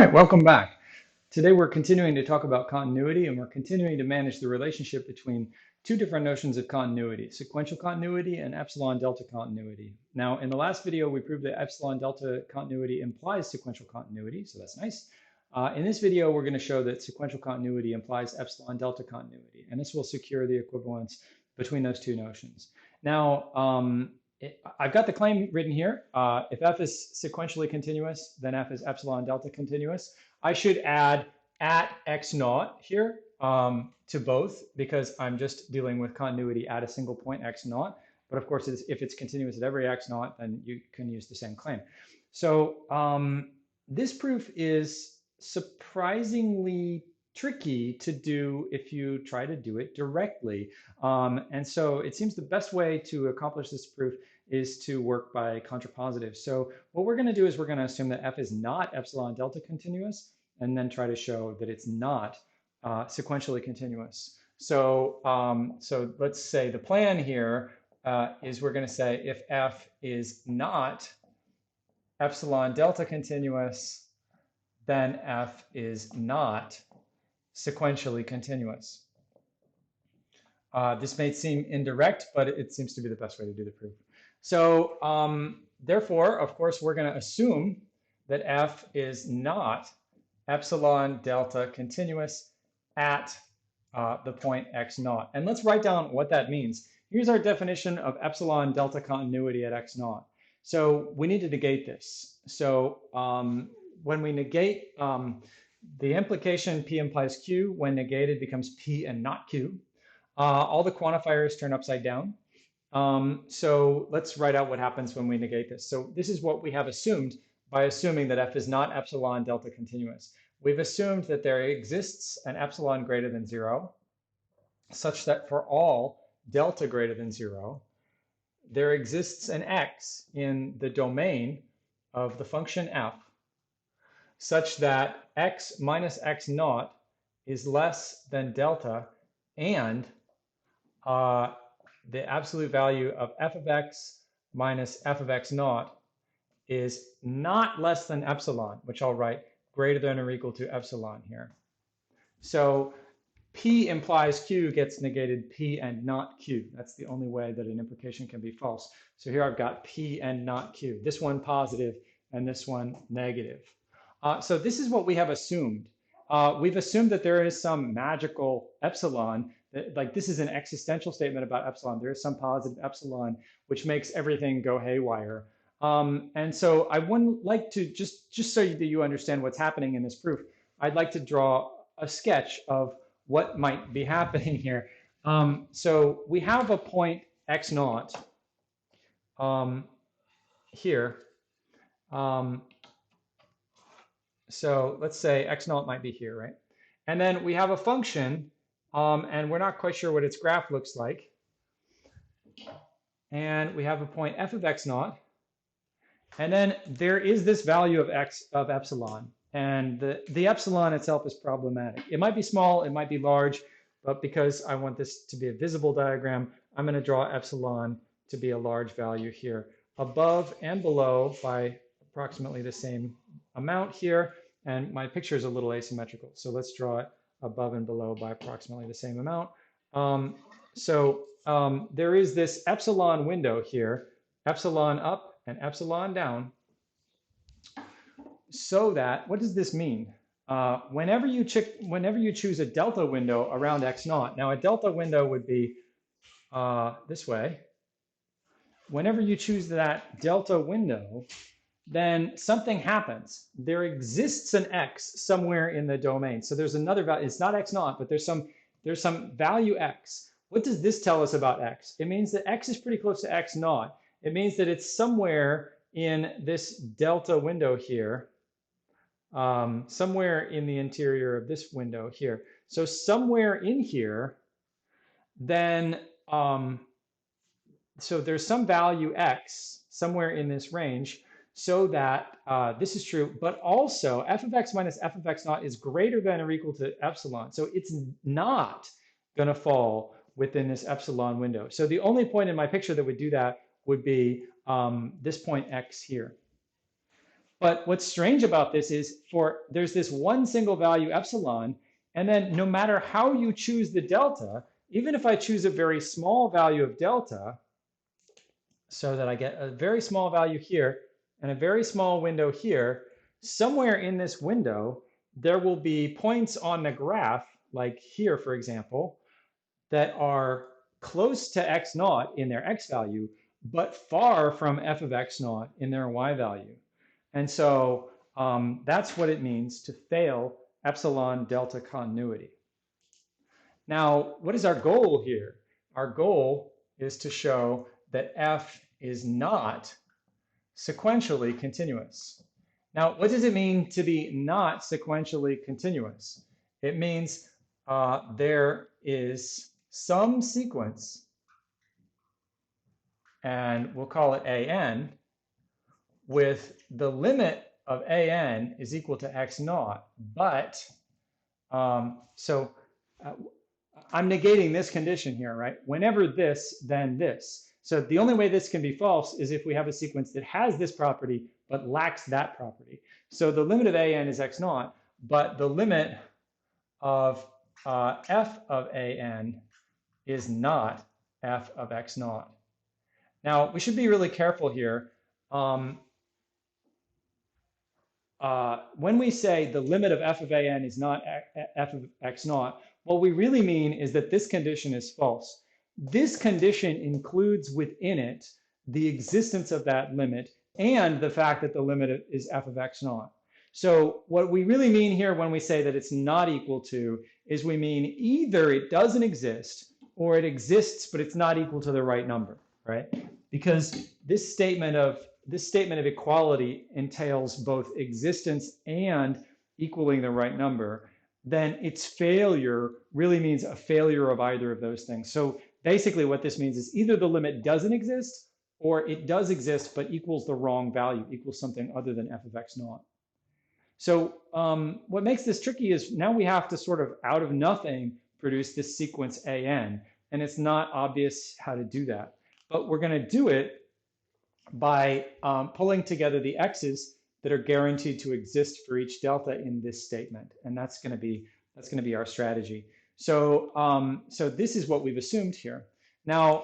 right, welcome back. Today we're continuing to talk about continuity, and we're continuing to manage the relationship between two different notions of continuity, sequential continuity and epsilon-delta continuity. Now, in the last video, we proved that epsilon-delta continuity implies sequential continuity, so that's nice. In this video, we're going to show that sequential continuity implies epsilon-delta continuity, and this will secure the equivalence between those two notions. Now, I've got the claim written here. If f is sequentially continuous, then f is epsilon delta continuous. I should add at x naught here to both because I'm just dealing with continuity at a single point x naught. But of course, if it's continuous at every x naught, then you can use the same claim. So this proof is surprisingly tricky to do if you try to do it directly. And so it seems the best way to accomplish this proof is to work by contrapositive. So what we're going to do is we're going to assume that f is not epsilon delta continuous, and then try to show that it's not sequentially continuous. So let's say the plan here is we're going to say if f is not epsilon delta continuous, then f is not sequentially continuous. This may seem indirect, but it seems to be the best way to do the proof. So therefore, of course, we're going to assume that f is not epsilon delta continuous at the point x naught. And let's write down what that means. Here's our definition of epsilon delta continuity at x naught. So we need to negate this. So when we negate the implication P implies Q, when negated becomes P and not Q. All the quantifiers turn upside down. So let's write out what happens when we negate this. So this is what we have assumed by assuming that f is not epsilon delta continuous. We've assumed that there exists an epsilon greater than 0, such that for all delta greater than 0, there exists an x in the domain of the function f, such that x minus x naught is less than delta, and the absolute value of f of x minus f of x naught is not less than epsilon, which I'll write greater than or equal to epsilon here. So P implies Q gets negated P and not Q. That's the only way that an implication can be false. So here I've got P and not Q. This one positive and this one negative. So this is what we have assumed. We've assumed that there is some magical epsilon. Like this is an existential statement about epsilon. There is some positive epsilon which makes everything go haywire. And so I would like to, just so that you understand what's happening in this proof, I'd like to draw a sketch of what might be happening here. So we have a point x naught here. So let's say x naught might be here, right? And then we have a function, and we're not quite sure what its graph looks like. And we have a point f of x naught. And then there is this value of x of epsilon. And the epsilon itself is problematic. It might be small, it might be large, but because I want this to be a visible diagram, I'm going to draw epsilon to be a large value here, above and below by approximately the same amount here. And my picture is a little asymmetrical, so let's draw it above and below by approximately the same amount. There is this epsilon window here, epsilon up and epsilon down, so that, what does this mean? Whenever you choose a delta window around x naught, now a delta window would be this way. Whenever you choose that delta window, then something happens. There exists an x somewhere in the domain. So there's another value. It's not x naught, but there's some value x. What does this tell us about x? It means that x is pretty close to x naught. It means that it's somewhere in this delta window here, somewhere in the interior of this window here. So somewhere in here, then, so there's some value x somewhere in this range, so that this is true, but also f of x minus f of x naught is greater than or equal to epsilon. So it's not going to fall within this epsilon window. So the only point in my picture that would do that would be this point x here. But what's strange about this is there's this one single value epsilon, and then no matter how you choose the delta, even if I choose a very small value of delta, so that I get a very small value here and a very small window here, somewhere in this window, there will be points on the graph, like here, for example, that are close to x naught in their x value, but far from f of x naught in their y value. And so that's what it means to fail epsilon delta continuity. Now, what is our goal here? Our goal is to show that f is not sequentially continuous. Now, what does it mean to be not sequentially continuous? It means there is some sequence, and we'll call it an, with the limit of an is equal to x naught, but I'm negating this condition here, right? Whenever this, then this. So the only way this can be false is if we have a sequence that has this property but lacks that property. So the limit of an is x naught, but the limit of f of an is not f of x naught. Now, we should be really careful here. When we say the limit of f of an is not f of x naught, what we really mean is that this condition is false. This condition includes within it the existence of that limit and the fact that the limit is f of x naught. So what we really mean here when we say that it's not equal to is we mean either it doesn't exist or it exists, but it's not equal to the right number, right? Because this statement of equality entails both existence and equaling the right number, then its failure really means a failure of either of those things. So basically what this means is either the limit doesn't exist or it does exist but equals the wrong value, equals something other than f of x naught. So what makes this tricky is now we have to sort of out of nothing produce this sequence an, and it's not obvious how to do that. But we're going to do it by pulling together the x's that are guaranteed to exist for each delta in this statement, and that's going to be our strategy. So so this is what we've assumed here. Now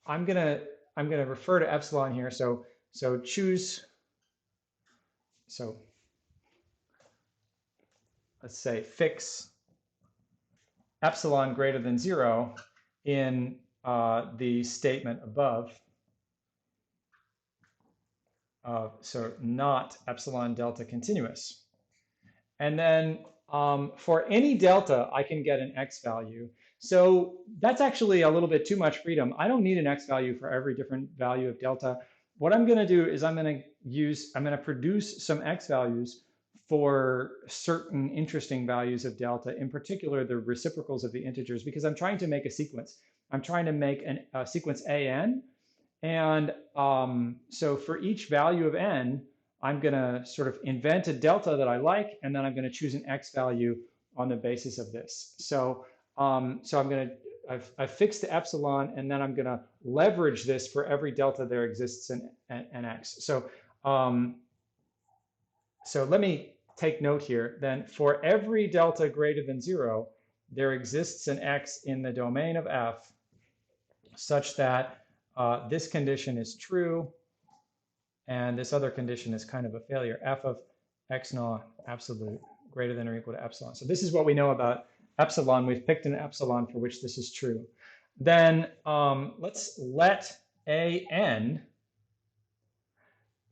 I'm gonna refer to epsilon here. So choose. So let's say fix epsilon greater than 0 in the statement above. So not epsilon delta continuous. And then for any delta, I can get an x value. So that's actually a little bit too much freedom. I don't need an x value for every different value of delta. What I'm going to do is I'm going to produce some x values for certain interesting values of delta, in particular the reciprocals of the integers, because I'm trying to make a sequence. I'm trying to make a sequence an. And so for each value of n, I'm going to sort of invent a delta that I like, and then I'm going to choose an x value on the basis of this. So I've fixed the epsilon, and then I'm going to leverage this for every delta there exists in x. So so let me take note here. Then for every delta greater than 0, there exists an x in the domain of f such that this condition is true, and this other condition is kind of a failure. F of x naught absolute greater than or equal to epsilon. So this is what we know about epsilon. We've picked an epsilon for which this is true. Then let's let an.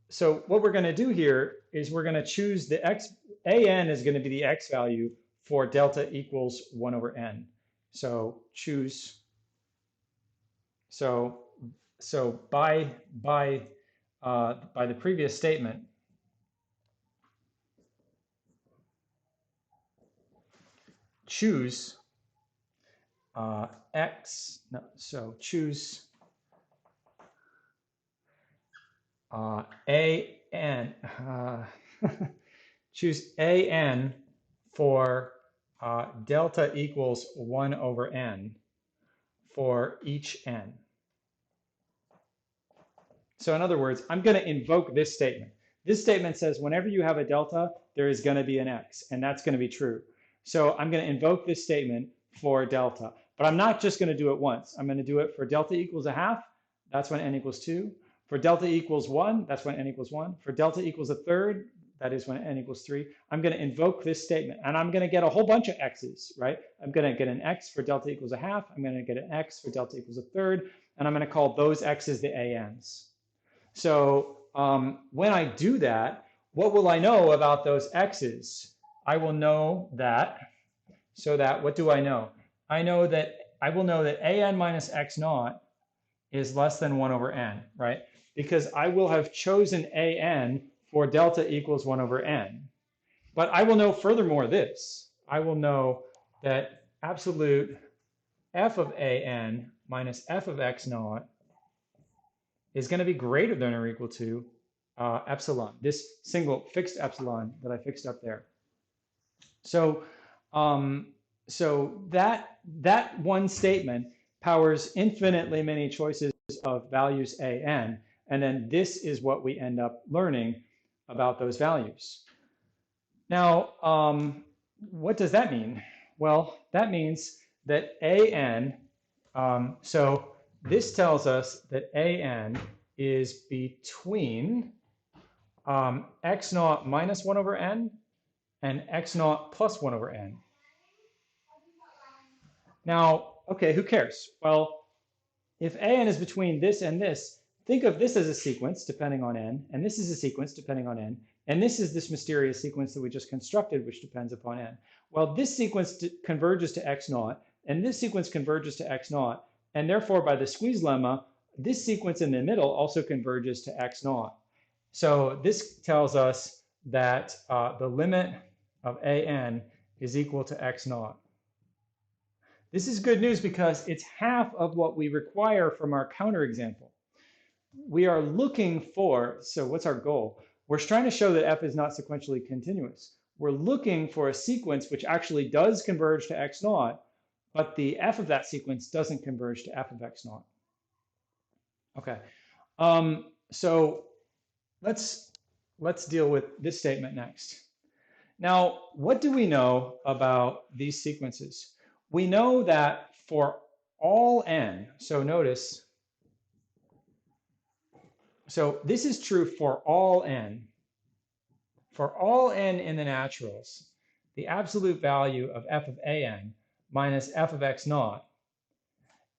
So what we're going to do here is we're going to choose the x. An is going to be the x value for delta equals 1 over n. So choose. So by the previous statement, choose x. No, so choose an. Choose an for delta equals 1 over n for each n. So in other words, I'm going to invoke this statement. This statement says whenever you have a delta, there is going to be an x, and that's going to be true. So I'm going to invoke this statement for delta. But I'm not just going to do it once. I'm going to do it for delta equals a half. That's when n equals 2. For delta equals 1, that's when n equals 1. For delta equals a third, that is when n equals 3. I'm going to invoke this statement, and I'm going to get a whole bunch of x's, right? I'm going to get an x for delta equals a half. I'm going to get an x for delta equals a third, and I'm going to call those x's the an's. So when I do that, what will I know about those x's? I will know that, so that, what do I know? I will know that an minus x naught is less than 1 over n, right? Because I will have chosen an for delta equals 1 over n. But I will know furthermore this. I will know that absolute f of an minus f of x naught is going to be greater than or equal to epsilon, this single fixed epsilon that I fixed up there. So, that one statement powers infinitely many choices of values an, and then this is what we end up learning about those values. Now, what does that mean? Well, that means that an, so this tells us that an is between x naught minus 1 over n and x naught plus 1 over n. Now, okay, who cares? Well, if an is between this and this, think of this as a sequence depending on n, and this is a sequence depending on n, and this is this mysterious sequence that we just constructed, which depends upon n. Well, this sequence converges to x naught, and this sequence converges to x naught, and therefore by the squeeze lemma, this sequence in the middle also converges to x naught. So this tells us that the limit of an is equal to x naught. This is good news because it's half of what we require from our counterexample. We are looking for, so what's our goal? We're trying to show that f is not sequentially continuous. We're looking for a sequence which actually does converge to x naught, but the f of that sequence doesn't converge to f of x naught. Okay, so let's deal with this statement next. Now, what do we know about these sequences? We know that for all n, so notice, so this is true for all n. For all n in the naturals, the absolute value of f of an minus f of x naught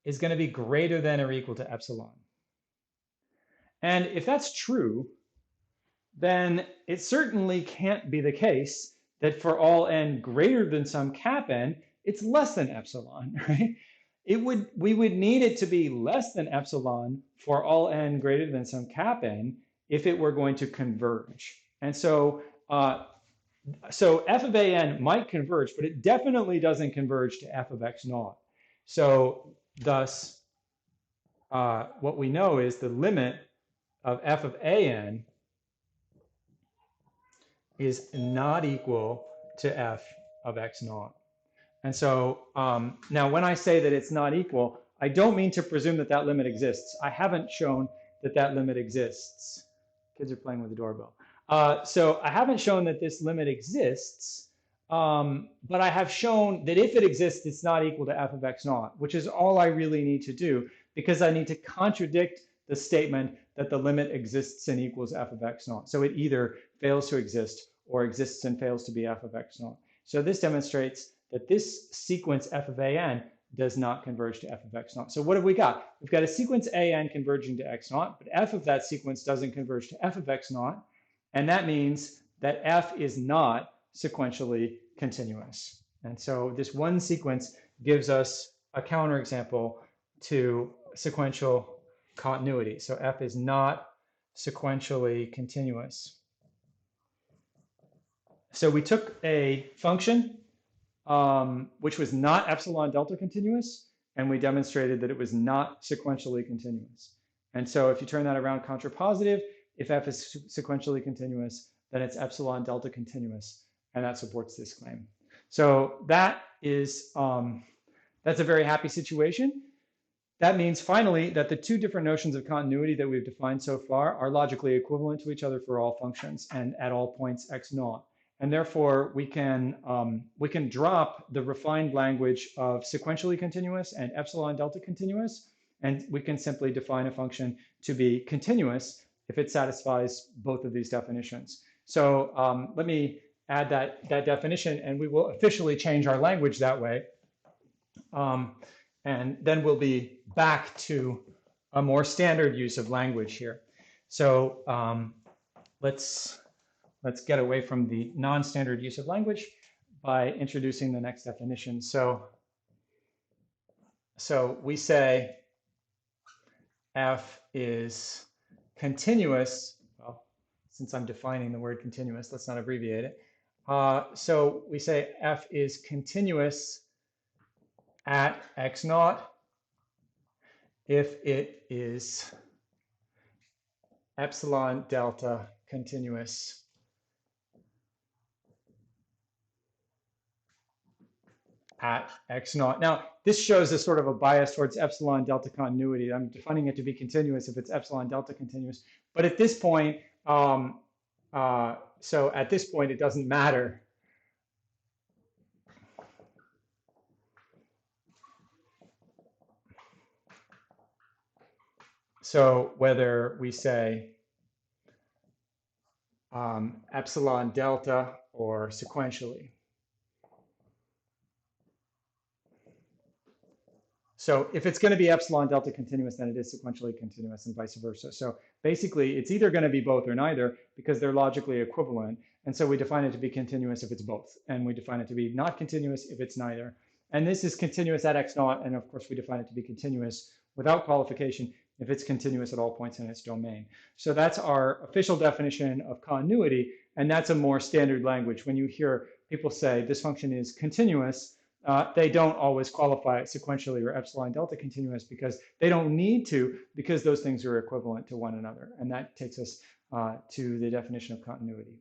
is going to be greater than or equal to epsilon. And if that's true, then it certainly can't be the case that for all n greater than some cap n, it's less than epsilon, right? We would need it to be less than epsilon for all n greater than some cap n if it were going to converge. And so, so f of an might converge, but it definitely doesn't converge to f of x naught. So thus, what we know is the limit of f of an is not equal to f of x naught. And so now when I say that it's not equal, I don't mean to presume that that limit exists. I haven't shown that that limit exists. Kids are playing with the doorbell. So I haven't shown that this limit exists, but I have shown that if it exists, it's not equal to f of x naught, which is all I really need to do because I need to contradict the statement that the limit exists and equals f of x naught. So it either fails to exist or exists and fails to be f of x naught. So this demonstrates that this sequence f of an does not converge to f of x naught. So what have we got? We've got a sequence an converging to x naught, but f of that sequence doesn't converge to f of x naught. And that means that f is not sequentially continuous. And so this one sequence gives us a counterexample to sequential continuity. So f is not sequentially continuous. So we took a function which was not epsilon delta continuous, and we demonstrated that it was not sequentially continuous. And so if you turn that around contrapositive, if f is sequentially continuous, then it's epsilon delta continuous, and that supports this claim. So that is, that's a very happy situation. That means finally that the two different notions of continuity that we've defined so far are logically equivalent to each other for all functions and at all points x naught. And therefore, we can drop the refined language of sequentially continuous and epsilon delta continuous, and we can simply define a function to be continuous if it satisfies both of these definitions. So let me add that definition, and we will officially change our language that way. And then we'll be back to a more standard use of language here. So let's get away from the non-standard use of language by introducing the next definition. So we say f is continuous. Well, since I'm defining the word continuous, let's not abbreviate it. So we say f is continuous at x naught if it is epsilon delta continuous at x naught. Now, this shows a sort of a bias towards epsilon delta continuity. I'm defining it to be continuous if it's epsilon delta continuous. But at this point, so at this point, it doesn't matter. So whether we say epsilon delta or sequentially. So if it's going to be epsilon delta continuous, then it is sequentially continuous and vice versa. So basically, it's either going to be both or neither because they're logically equivalent. And so we define it to be continuous if it's both. And we define it to be not continuous if it's neither. And this is continuous at x naught. And of course, we define it to be continuous without qualification if it's continuous at all points in its domain. So that's our official definition of continuity. And that's a more standard language. When you hear people say this function is continuous, they don't always qualify it sequentially or epsilon delta continuous because they don't need to, because those things are equivalent to one another. And that takes us to the definition of continuity.